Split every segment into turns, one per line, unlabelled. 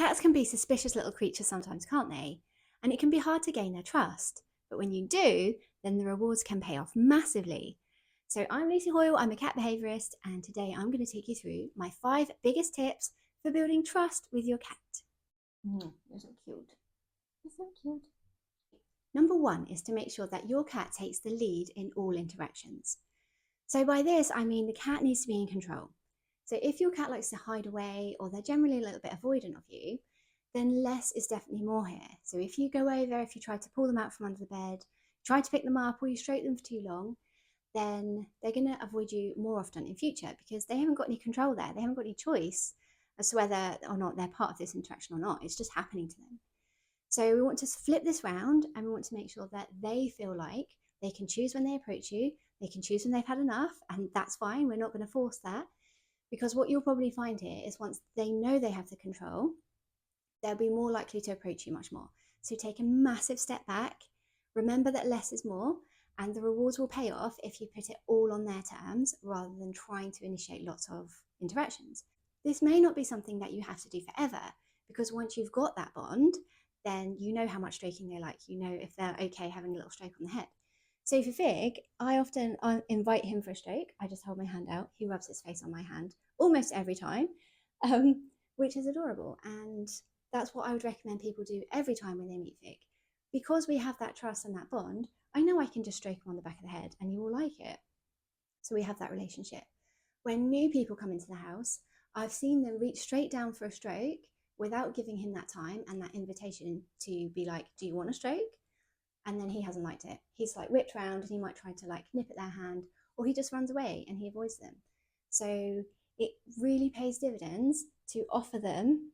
Cats can be suspicious little creatures sometimes, can't they? And it can be hard to gain their trust. But when you do, then the rewards can pay off massively. So I'm Lucy Hoyle, I'm a cat behaviourist, and today I'm going to take you through my 5 biggest tips for building trust with your cat. They're so cute. They're so cute. Number 1 is to make sure that your cat takes the lead in all interactions. So by this, I mean the cat needs to be in control. So if your cat likes to hide away or they're generally a little bit avoidant of you, then less is definitely more here. So if you go over, if you try to pull them out from under the bed, try to pick them up, or you stroke them for too long, then they're going to avoid you more often in future because they haven't got any control there. They haven't got any choice as to whether or not they're part of this interaction or not. It's just happening to them. So we want to flip this round and we want to make sure that they feel like they can choose when they approach you, they can choose when they've had enough, and that's fine. We're not going to force that, because what you'll probably find here is once they know they have the control, they'll be more likely to approach you much more. So take a massive step back, remember that less is more, and the rewards will pay off if you put it all on their terms rather than trying to initiate lots of interactions. This may not be something that you have to do forever, because once you've got that bond, then you know how much stroking they like. You know if they're okay having a little stroke on the head. So for Fig, I often invite him for a stroke. I just hold my hand out. He rubs his face on my hand almost every time, which is adorable. And that's what I would recommend people do every time when they meet Fig. Because we have that trust and that bond, I know I can just stroke him on the back of the head and he will like it. So we have that relationship. When new people come into the house, I've seen them reach straight down for a stroke without giving him that time and that invitation to be like, do you want a stroke? And then he hasn't liked it. He's like whipped round and he might try to like nip at their hand, or he just runs away and he avoids them. So it really pays dividends to offer them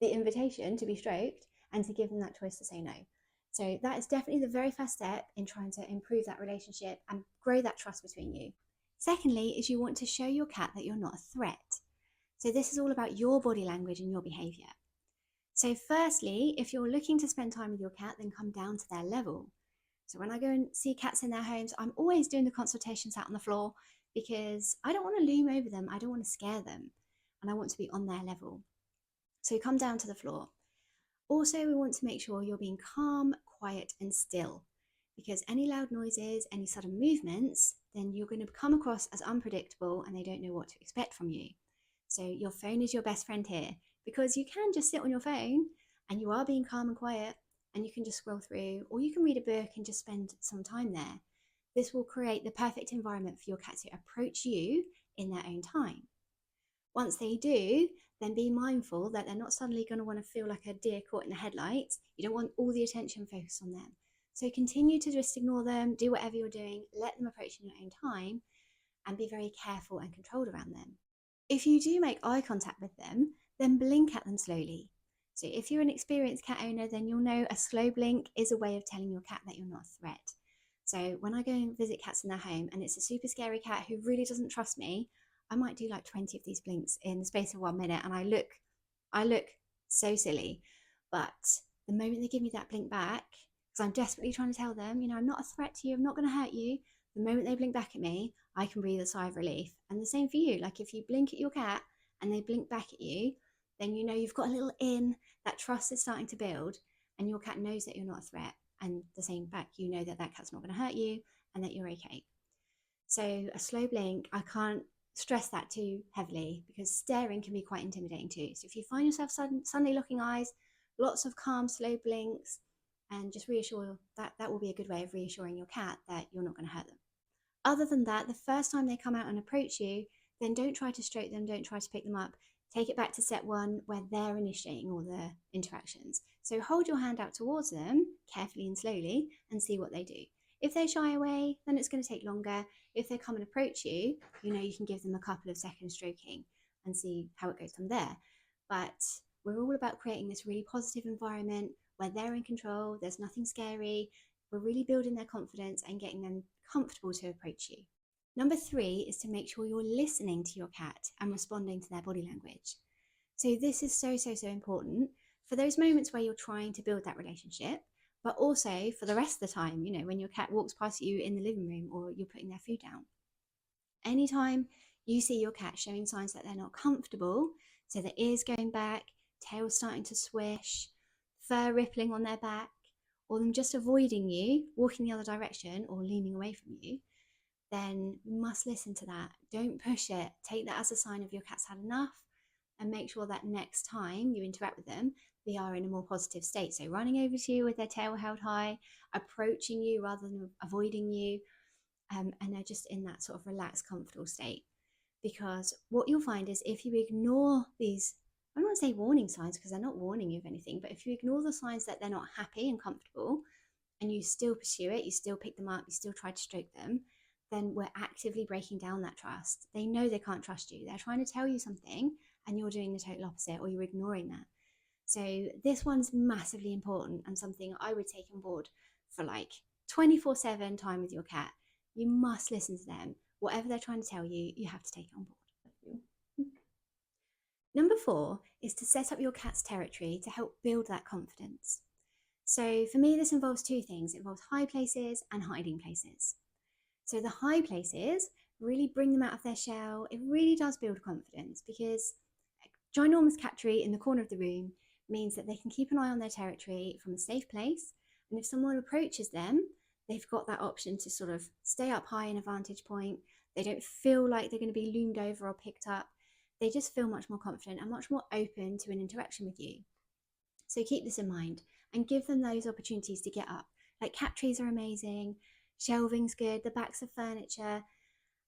the invitation to be stroked and to give them that choice to say no. So that is definitely the very first step in trying to improve that relationship and grow that trust between you. Secondly, is you want to show your cat that you're not a threat. So this is all about your body language and your behaviour. So firstly, if you're looking to spend time with your cat, then come down to their level. So when I go and see cats in their homes, I'm always doing the consultations out on the floor because I don't want to loom over them. I don't want to scare them and I want to be on their level. So come down to the floor. Also, we want to make sure you're being calm, quiet and still, because any loud noises, any sudden movements, then you're going to come across as unpredictable and they don't know what to expect from you. So your phone is your best friend here, because you can just sit on your phone and you are being calm and quiet and you can just scroll through, or you can read a book and just spend some time there. This will create the perfect environment for your cat to approach you in their own time. Once they do, then be mindful that they're not suddenly going to want to feel like a deer caught in the headlights. You don't want all the attention focused on them. So continue to just ignore them, do whatever you're doing, let them approach in your own time, and be very careful and controlled around them. If you do make eye contact with them, then blink at them slowly. So if you're an experienced cat owner, then you'll know a slow blink is a way of telling your cat that you're not a threat. So when I go and visit cats in their home and it's a super scary cat who really doesn't trust me, I might do like 20 of these blinks in the space of 1 minute and I look so silly. But the moment they give me that blink back, because I'm desperately trying to tell them, I'm not a threat to you, I'm not going to hurt you. The moment they blink back at me, I can breathe a sigh of relief. And the same for you. Like if you blink at your cat and they blink back at you, then you know you've got a little in, that trust is starting to build and your cat knows that you're not a threat. And the same back, you know that that cat's not going to hurt you and that you're okay. So a slow blink, I can't stress that too heavily because staring can be quite intimidating too. So if you find yourself suddenly looking eyes, lots of calm, slow blinks, and just reassure that will be a good way of reassuring your cat that you're not going to hurt them. Other than that, the first time they come out and approach you, then don't try to stroke them, don't try to pick them up. Take it back to set 1 where they're initiating all the interactions. So hold your hand out towards them carefully and slowly and see what they do. If they shy away, then it's going to take longer. If they come and approach you, you can give them a couple of seconds stroking and see how it goes from there. But we're all about creating this really positive environment where they're in control, there's nothing scary. We're really building their confidence and getting them comfortable to approach you. Number 3 is to make sure you're listening to your cat and responding to their body language. So this is so important for those moments where you're trying to build that relationship, but also for the rest of the time, when your cat walks past you in the living room or you're putting their food down. Anytime you see your cat showing signs that they're not comfortable, So the ears going back, tail starting to swish, fur rippling on their back, or them just avoiding you, walking the other direction, or leaning away from you, then you must listen to that. Don't push it. Take that as a sign of your cat's had enough, and make sure that next time you interact with them, they are in a more positive state. So running over to you with their tail held high, approaching you rather than avoiding you, and they're just in that sort of relaxed, comfortable state. Because what you'll find is if you ignore these, I don't want to say warning signs because they're not warning you of anything, but if you ignore the signs that they're not happy and comfortable, and you still pursue it, you still pick them up, you still try to stroke them, then we're actively breaking down that trust. They know they can't trust you. They're trying to tell you something and you're doing the total opposite, or you're ignoring that. So this one's massively important and something I would take on board for like 24/7 time with your cat. You must listen to them. Whatever they're trying to tell you, you have to take it on board. Number 4 is to set up your cat's territory to help build that confidence. So for me, this involves two things. It involves high places and hiding places. So the high places really bring them out of their shell. It really does build confidence because a ginormous cat tree in the corner of the room means that they can keep an eye on their territory from a safe place. And if someone approaches them, they've got that option to sort of stay up high in a vantage point. They don't feel like they're going to be loomed over or picked up. They just feel much more confident and much more open to an interaction with you. So keep this in mind and give them those opportunities to get up. Like cat trees are amazing, shelving's good, the backs of furniture.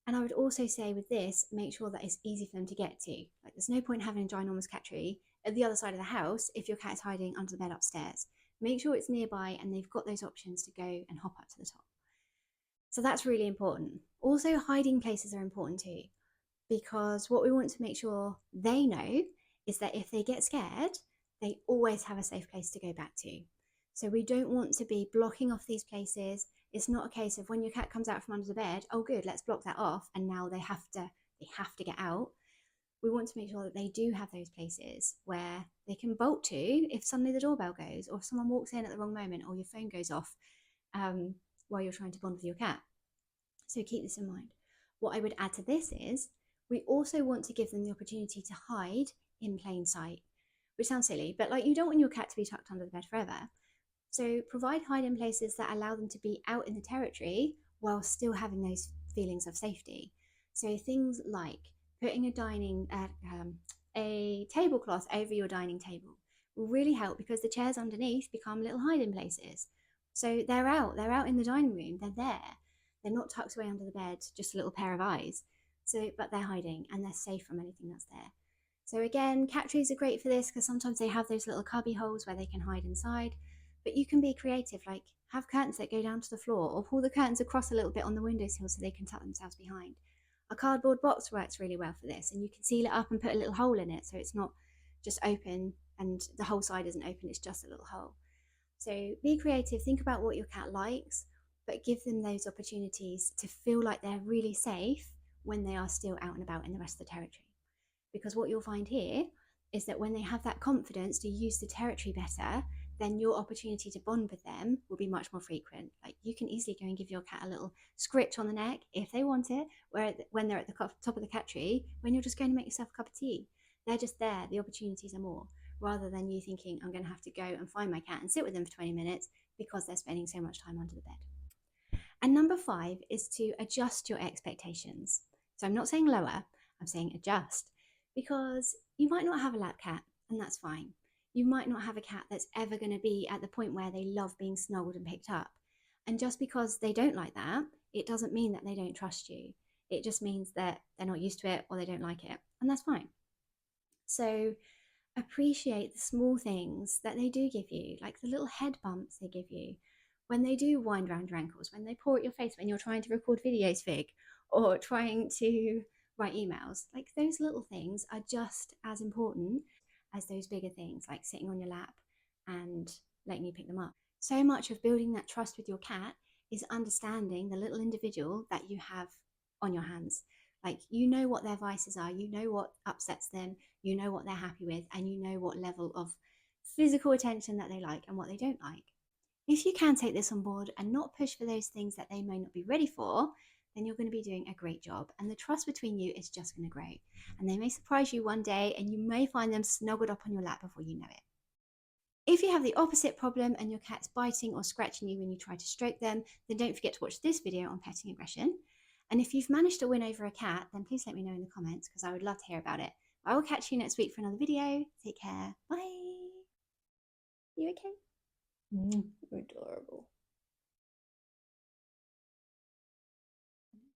And I would also say with this, make sure that it's easy for them to get to. Like there's no point having a ginormous cat tree at the other side of the house if your cat is hiding under the bed upstairs. Make sure it's nearby and they've got those options to go and hop up to the top. So that's really important. Also, hiding places are important too, because what we want to make sure they know is that if they get scared, they always have a safe place to go back to. So we don't want to be blocking off these places. It's not a case of when your cat comes out from under the bed, oh good, let's block that off, and now they have to get out. We want to make sure that they do have those places where they can bolt to if suddenly the doorbell goes, or if someone walks in at the wrong moment, or your phone goes off while you're trying to bond with your cat. So keep this in mind. What I would add to this is we also want to give them the opportunity to hide in plain sight, which sounds silly, but like you don't want your cat to be tucked under the bed forever. So provide hiding places that allow them to be out in the territory while still having those feelings of safety. So things like putting a tablecloth over your dining table will really help because the chairs underneath become little hiding places. So they're out in the dining room, they're there. They're not tucked away under the bed, just a little pair of eyes. So, but they're hiding and they're safe from anything that's there. So again, cat trees are great for this because sometimes they have those little cubby holes where they can hide inside. But you can be creative, like have curtains that go down to the floor or pull the curtains across a little bit on the windowsill so they can tuck themselves behind. A cardboard box works really well for this, and you can seal it up and put a little hole in it so it's not just open and the whole side isn't open, it's just a little hole. So be creative, think about what your cat likes, but give them those opportunities to feel like they're really safe when they are still out and about in the rest of the territory. Because what you'll find here is that when they have that confidence to use the territory better, then your opportunity to bond with them will be much more frequent. Like you can easily go and give your cat a little scritch on the neck if they want it, when they're at the top of the cat tree, when you're just going to make yourself a cup of tea. They're just there, the opportunities are more, rather than you thinking, I'm going to have to go and find my cat and sit with them for 20 minutes because they're spending so much time under the bed. And number 5 is to adjust your expectations. So I'm not saying lower, I'm saying adjust, because you might not have a lap cat, and that's fine. You might not have a cat that's ever going to be at the point where they love being snuggled and picked up. And just because they don't like that, it doesn't mean that they don't trust you. It just means that they're not used to it or they don't like it, and that's fine. So appreciate the small things that they do give you, like the little head bumps they give you, when they do wind around your ankles, when they paw at your face when you're trying to record videos, Fig, or trying to write emails. Like those little things are just as important as those bigger things, like sitting on your lap and letting you pick them up. So much of building that trust with your cat is understanding the little individual that you have on your hands. Like you know what their vices are, you know what upsets them, you know what they're happy with, and you know what level of physical attention that they like and what they don't like. If you can take this on board and not push for those things that they may not be ready for, then you're going to be doing a great job. And the trust between you is just going to grow. And they may surprise you one day and you may find them snuggled up on your lap before you know it. If you have the opposite problem and your cat's biting or scratching you when you try to stroke them, then don't forget to watch this video on petting aggression. And if you've managed to win over a cat, then please let me know in the comments because I would love to hear about it. I will catch you next week for another video. Take care. Bye. You okay? You're adorable.